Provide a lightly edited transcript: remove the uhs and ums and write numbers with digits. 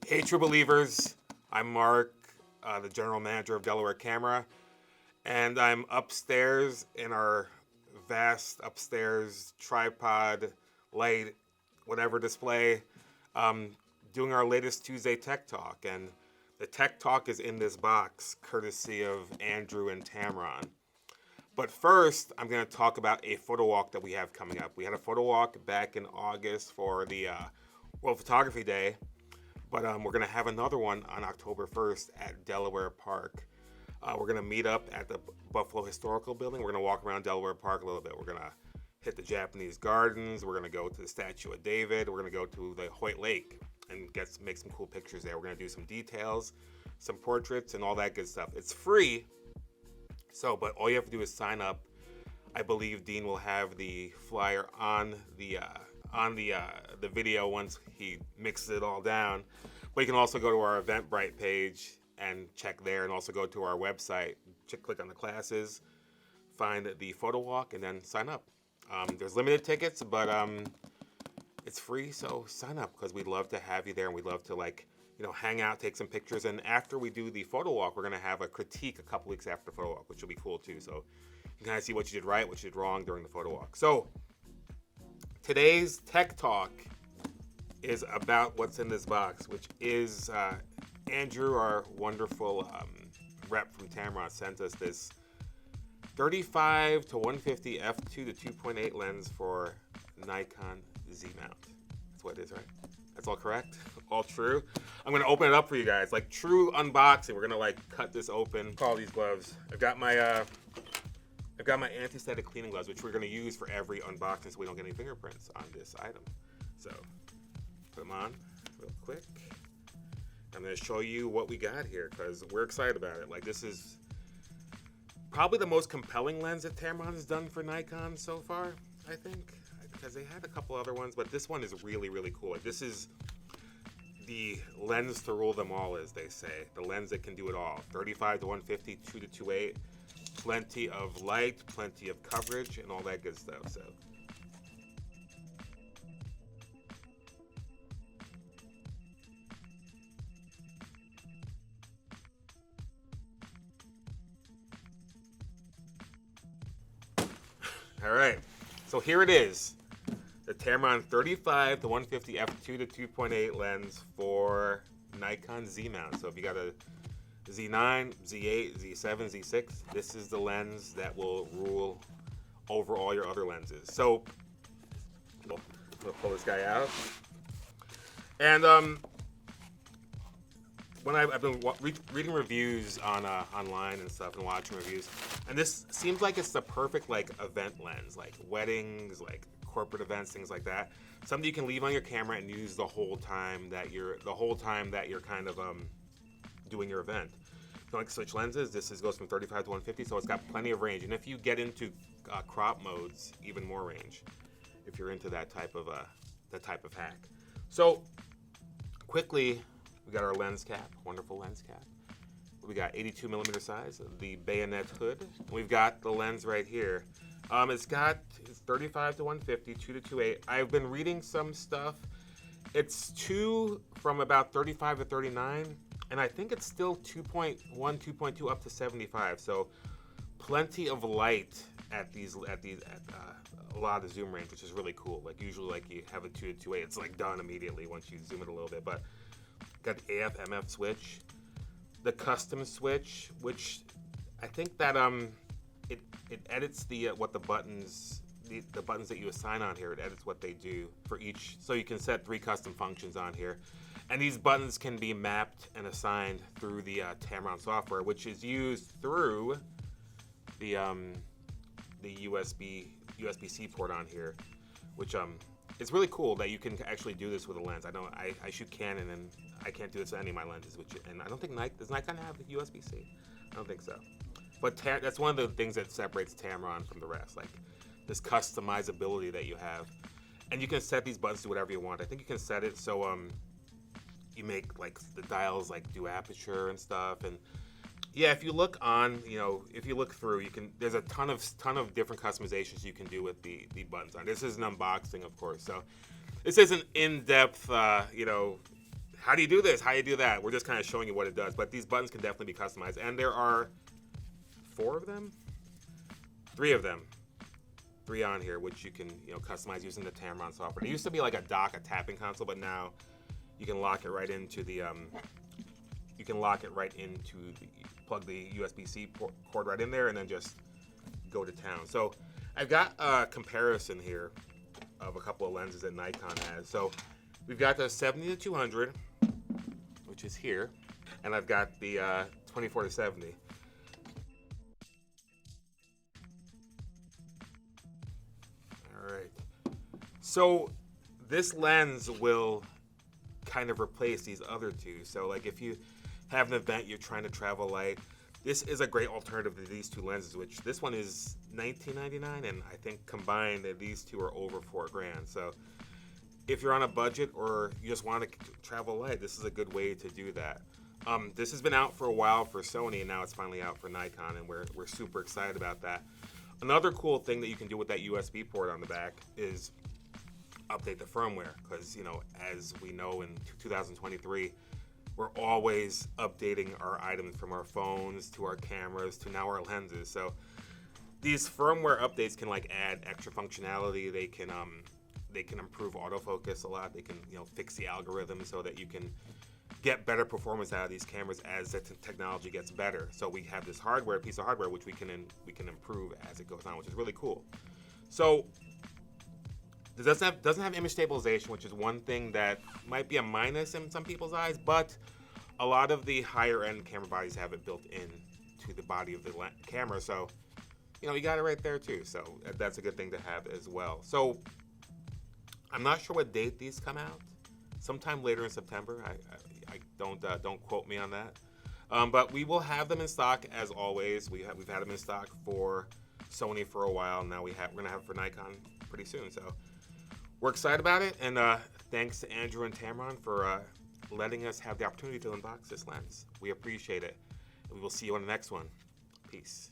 Hey, true believers. I'm Mark, the general manager of Delaware Camera, and I'm upstairs in our vast upstairs tripod, light, whatever display, um, doing our latest Tuesday Tech Talk. And the Tech Talk is in this box, courtesy of Andrew and Tamron. But first, I'm going to talk about a photo walk that we have coming up. We had a photo walk back in August for the World Photography Day. But we're going to have another one on October 1st at Delaware Park. We're going to meet up at the Buffalo Historical Building. We're going to walk around Delaware Park a little bit. We're going to hit the Japanese gardens. We're going to go to the Statue of David. We're going to go to the Hoyt Lake and make some cool pictures there. We're going to do some details, some portraits, and all that good stuff. It's free, but all you have to do is sign up. I believe Dean will have the flyer on the video once he mixes it all down. But you can also go to our Eventbrite page and check there, and also go to our website, click on the classes, find the photo walk, and then sign up. There's limited tickets, but it's free, so sign up because we'd love to have you there, and we'd love to hang out, take some pictures. And after we do the photo walk, we're going to have a critique a couple weeks after the photo walk, which will be cool too. So you can kind of see what you did right, what you did wrong during the photo walk. So today's Tech Talk is about what's in this box, which is Andrew, our wonderful rep from Tamron, sent us this 35-150 f2 to 2.8 lens for Nikon Z mount. That's what it is, right? That's all correct? All true? I'm going to open it up for you guys. Like true unboxing. We're going to cut this open. Call these gloves. I've got my anti-static cleaning gloves, which we're going to use for every unboxing so we don't get any fingerprints on this item. So put them on real quick. I'm going to show you what we got here because we're excited about it. This is probably the most compelling lens that Tamron has done for Nikon so far, I think, because they had a couple other ones, but this one is really, really cool. This is the lens to rule them all, as they say. The lens that can do it all. 35-150, 2-2.8. Plenty of light, plenty of coverage, and all that good stuff. So all right, so here it is. The Tamron 35-150 f2 to 2.8 lens for Nikon Z mount. So if you got a Z9, Z8, Z7, Z6, this is the lens that will rule over all your other lenses. So I'm gonna pull this guy out. And when I've been reading reviews on online and stuff and watching reviews, and this seems like it's the perfect event lens, like weddings, like corporate events, things like that. Something you can leave on your camera and use the whole time that you're kind of doing your event. If you switch lenses, goes from 35-150, so it's got plenty of range. And if you get into crop modes, even more range. If you're into that type of hack. So quickly, we got our lens cap, wonderful lens cap. We got 82mm size, the bayonet hood. We've got the lens right here. It's 35-150, 2-2.8. I've been reading some stuff. It's 2 from about 35 to 39, and I think it's still 2.1, 2.2 up to 75. So plenty of light at a lot of zoom range, which is really cool. Usually you have a 2-2.8, it's done immediately once you zoom it a little bit. But got the AF MF switch, the custom switch, which I think that it edits the buttons that you assign on here. It edits what they do for each, so you can set 3 custom functions on here, and these buttons can be mapped and assigned through the Tamron software, which is used through the USB-C port on here, which it's really cool that you can actually do this with a lens. I know I shoot Canon and I can't do this with any of my lenses, and I don't think does Nikon have USB-C? I don't think so. But that's one of the things that separates Tamron from the rest, this customizability that you have. And you can set these buttons to whatever you want. I think you can set it so you make the dials do aperture and stuff. And yeah, if you look through, there's a ton of different customizations you can do with the buttons on. This is an unboxing, of course, so this is an in-depth how do you do this? How do you do that? We're just kind of showing you what it does. But these buttons can definitely be customized. And there are 4 of them? 3 of them. 3 on here, which you can customize using the Tamron software. It used to be like a dock, a tapping console, but now you can lock it right into the plug the USB-C cord right in there, and then just go to town. So I've got a comparison here of a couple of lenses that Nikon has. So we've got the 70-200, which is here, and I've got the 24-70. All right. So this lens will kind of replace these other 2. So like if you have an event you're trying to travel light, this is a great alternative to these 2 lenses, which this one is $19.99, and I think combined these 2 are over $4,000. So if you're on a budget or you just want to travel light, this is a good way to do that. This has been out for a while for Sony, and now it's finally out for Nikon, and we're super excited about that. Another cool thing that you can do with that USB port on the back is update the firmware, because as we know in 2023, we're always updating our items from our phones to our cameras to now our lenses. So these firmware updates can like add extra functionality. They can improve autofocus a lot. They can fix the algorithm so that you can get better performance out of these cameras as the technology gets better. So we have this piece of hardware, which we can improve as it goes on, which is really cool. So it doesn't have image stabilization, which is one thing that might be a minus in some people's eyes, but a lot of the higher end camera bodies have it built in to the body of the camera. So you got it right there too. So that's a good thing to have as well. So I'm not sure what date these come out. Sometime later in September. I don't quote me on that. But we will have them in stock as always. We've had them in stock for Sony for a while. Now we're gonna have it for Nikon pretty soon. So we're excited about it. And thanks to Andrew and Tamron for letting us have the opportunity to unbox this lens. We appreciate it. And we will see you on the next one. Peace.